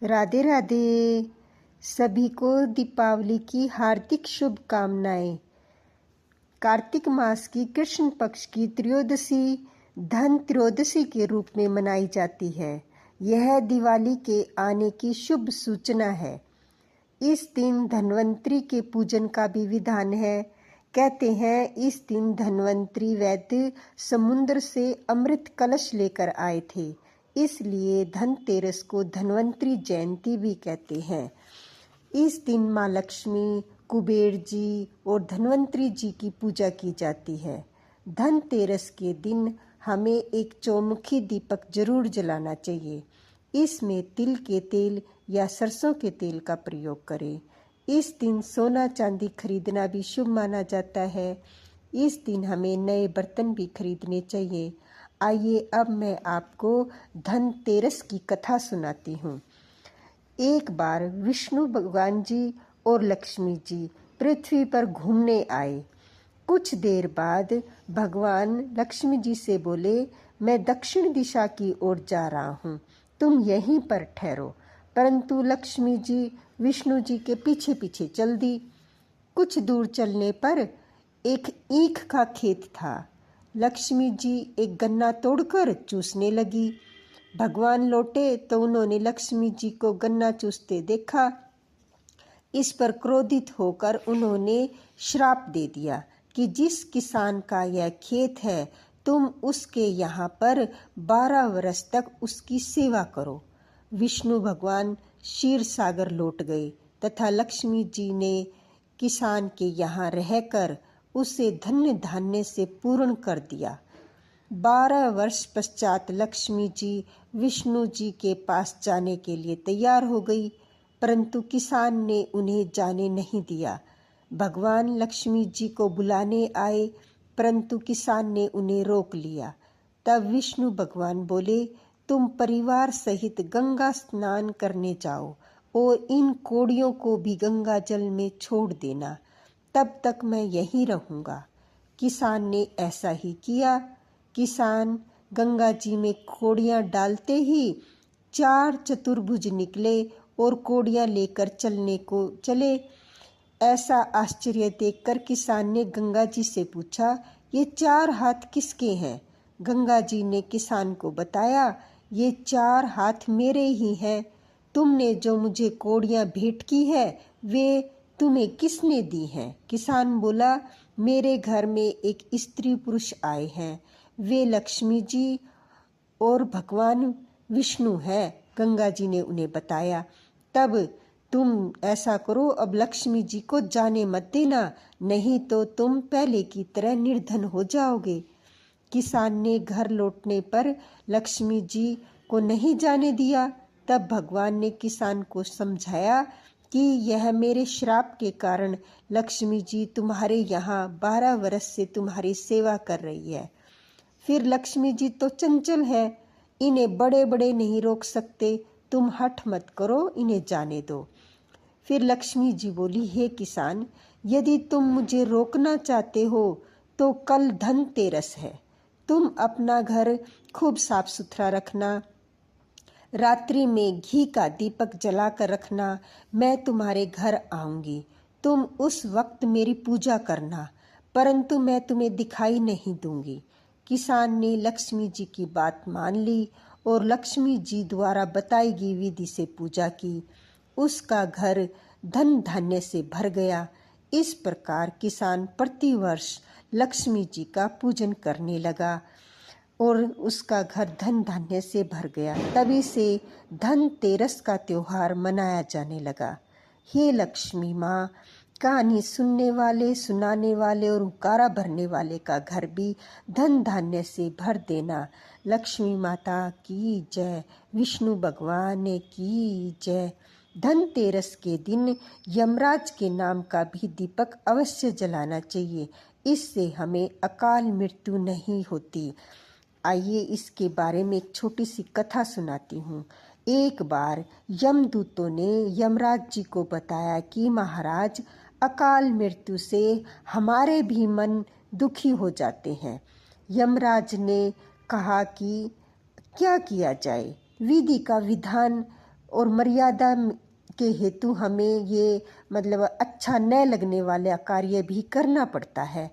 राधे राधे। सभी को दीपावली की हार्दिक शुभकामनाएं। कार्तिक मास की कृष्ण पक्ष की त्रयोदशी धन त्रयोदशी के रूप में मनाई जाती है। यह दिवाली के आने की शुभ सूचना है। इस दिन धन्वंतरी के पूजन का भी विधान है। कहते हैं इस दिन धन्वंतरी वैद्य समुद्र से अमृत कलश लेकर आए थे, इसलिए धनतेरस को धन्वंतरी जयंती भी कहते हैं। इस दिन माँ लक्ष्मी, कुबेर जी और धन्वंतरी जी की पूजा की जाती है। धनतेरस के दिन हमें एक चौमुखी दीपक जरूर जलाना चाहिए। इसमें तिल के तेल या सरसों के तेल का प्रयोग करें। इस दिन सोना चांदी खरीदना भी शुभ माना जाता है। इस दिन हमें नए बर्तन भी खरीदने चाहिए। आइए अब मैं आपको धनतेरस की कथा सुनाती हूँ। एक बार विष्णु भगवान जी और लक्ष्मी जी पृथ्वी पर घूमने आए। कुछ देर बाद भगवान लक्ष्मी जी से बोले, मैं दक्षिण दिशा की ओर जा रहा हूँ, तुम यहीं पर ठहरो। परंतु लक्ष्मी जी विष्णु जी के पीछे पीछे चल दी। कुछ दूर चलने पर एक ईख का खेत था। लक्ष्मी जी एक गन्ना तोड़कर चूसने लगी। भगवान लौटे तो उन्होंने लक्ष्मी जी को गन्ना चूसते देखा। इस पर क्रोधित होकर उन्होंने श्राप दे दिया कि जिस किसान का यह खेत है, तुम उसके यहाँ पर 12 वर्ष तक उसकी सेवा करो। विष्णु भगवान क्षीर सागर लौट गए तथा लक्ष्मी जी ने किसान के यहाँ रहकर उसे धन्य धान्य से पूर्ण कर दिया। 12 वर्ष पश्चात लक्ष्मी जी विष्णु जी के पास जाने के लिए तैयार हो गई, परंतु किसान ने उन्हें जाने नहीं दिया। भगवान लक्ष्मी जी को बुलाने आए, परंतु किसान ने उन्हें रोक लिया। तब विष्णु भगवान बोले, तुम परिवार सहित गंगा स्नान करने जाओ और इन कोड़ियों को भी गंगा जल में छोड़ देना, तब तक मैं यहीं रहूँगा। किसान ने ऐसा ही किया। किसान गंगा जी में कोड़ियाँ डालते ही 4 चतुर्भुज निकले और कोड़ियाँ लेकर चलने को चले। ऐसा आश्चर्य देखकर किसान ने गंगा जी से पूछा, ये 4 हाथ किसके हैं? गंगा जी ने किसान को बताया, ये 4 हाथ मेरे ही हैं। तुमने जो मुझे कोड़ियाँ भेंट की है, वे तुम्हें किसने दी हैं? किसान बोला, मेरे घर में एक स्त्री पुरुष आए हैं, वे लक्ष्मी जी और भगवान विष्णु हैं। गंगा जी ने उन्हें बताया। तब तुम ऐसा करो, अब लक्ष्मी जी को जाने मत देना, नहीं तो तुम पहले की तरह निर्धन हो जाओगे। किसान ने घर लौटने पर लक्ष्मी जी को नहीं जाने दिया। तब भगवान ने किसान को समझाया कि यह मेरे श्राप के कारण लक्ष्मी जी तुम्हारे यहाँ 12 वर्ष से तुम्हारी सेवा कर रही है। फिर लक्ष्मी जी तो चंचल है, इन्हें बड़े बड़े नहीं रोक सकते, तुम हठ मत करो, इन्हें जाने दो। फिर लक्ष्मी जी बोली, हे किसान, यदि तुम मुझे रोकना चाहते हो तो कल धनतेरस है, तुम अपना घर खूब साफ सुथरा रखना, रात्रि में घी का दीपक जलाकर रखना, मैं तुम्हारे घर आऊंगी, तुम उस वक्त मेरी पूजा करना, परंतु मैं तुम्हें दिखाई नहीं दूंगी। किसान ने लक्ष्मी जी की बात मान ली और लक्ष्मी जी द्वारा बताई गई विधि से पूजा की। उसका घर धन धान्य से भर गया। इस प्रकार किसान प्रतिवर्ष लक्ष्मी जी का पूजन करने लगा और उसका घर धन धान्य से भर गया। तभी से धनतेरस का त्योहार मनाया जाने लगा। हे लक्ष्मी माँ, कहानी सुनने वाले, सुनाने वाले और हुक्कारा भरने वाले का घर भी धन धान्य से भर देना। लक्ष्मी माता की जय, विष्णु भगवान की जय। धनतेरस के दिन यमराज के नाम का भी दीपक अवश्य जलाना चाहिए, इससे हमें अकाल मृत्यु नहीं होती। आइए इसके बारे में एक छोटी सी कथा सुनाती हूँ। एक बार यमदूतों ने यमराज जी को बताया कि महाराज, अकाल मृत्यु से हमारे भी मन दुखी हो जाते हैं। यमराज ने कहा कि क्या किया जाए। विधि का विधान और मर्यादा के हेतु हमें ये मतलब अच्छा न लगने वाला कार्य भी करना पड़ता है।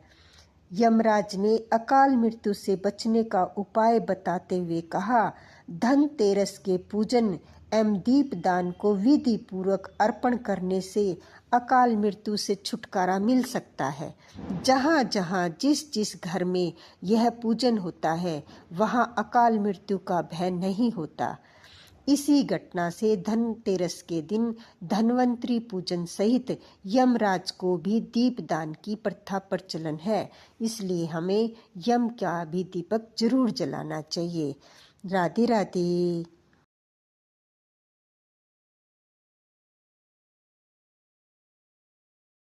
यमराज ने अकाल मृत्यु से बचने का उपाय बताते हुए कहा, धनतेरस के पूजन एवं दीपदान को विधि पूर्वक अर्पण करने से अकाल मृत्यु से छुटकारा मिल सकता है। जहाँ जहाँ जिस जिस घर में यह पूजन होता है वहाँ अकाल मृत्यु का भय नहीं होता। इसी घटना से धनतेरस के दिन धन्वंतरी पूजन सहित यमराज को भी दीपदान की प्रथा प्रचलन है, इसलिए हमें यम का भी दीपक जरूर जलाना चाहिए। राधे राधे।